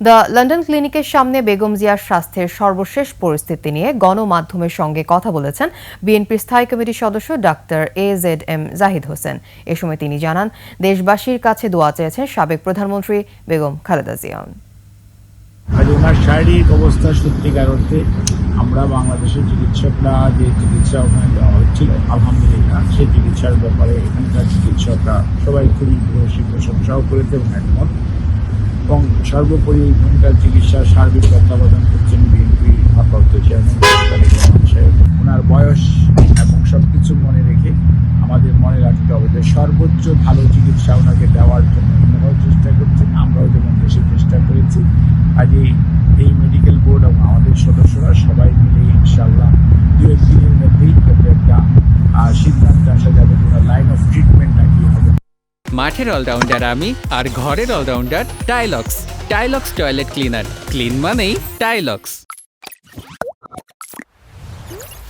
The London ক্লিনিকের সামনে বেগম জিয়ার স্বাস্থ্যের সর্বশেষ পরিস্থিতি নিয়ে গণমাধ্যমের সঙ্গে কথা বলেছেন বিএনপির স্থায়ী কমিটির সদস্য ডাক্তার AZM জাহিদ হোসেন। এ সময় তিনি জানান, দেশবাসীর কাছে দোয়া চেয়েছেন সাবেক প্রধানমন্ত্রী বেগম খালেদা জিয়া। আজ ওনার শারীরিক অবস্থা সত্যিকার অর্থে আমরা বাংলাদেশের চিকিৎসকরা যে চিকিৎসা ওখানে দেওয়া হচ্ছিল, আলহামদুলিল্লাহ সেই চিকিৎসার ব্যাপারে এখানকার চিকিৎসকরা সবাই খুবই প্রশংসাও করেছে এবং একমত। এবং সর্বোপরি এখানকার চিকিৎসার সার্বিক তত্ত্বাবধান করছেন বিএনপি ভারপ্রাপ্ত চেয়ারম্যান সাহেব। ওনার বয়স এবং সব কিছু মনে রেখে আমাদের মনে রাখতে হবে যে সর্বোচ্চ ভালো চিকিৎসা ওনাকে দেওয়ার জন্য ওনারাও চেষ্টা করছেন, আমরাও যেমন দেশে চেষ্টা করেছি। আজই এই মেডিকেল বোর্ড এবং আমাদের সদস্যরা সবাই মিলে ইনশাআল্লাহ 2-1 দিনের মধ্যেই একটা সিদ্ধান্ত আসা যাবে ওনার লাইন অফ ট্রিটমেন্টটা কি হবে। মাঠের অলরাউন্ডার আমি, আর ঘরের allrounder Tylox. Tylox toilet cleaner, clean মানেই টাইলক্স।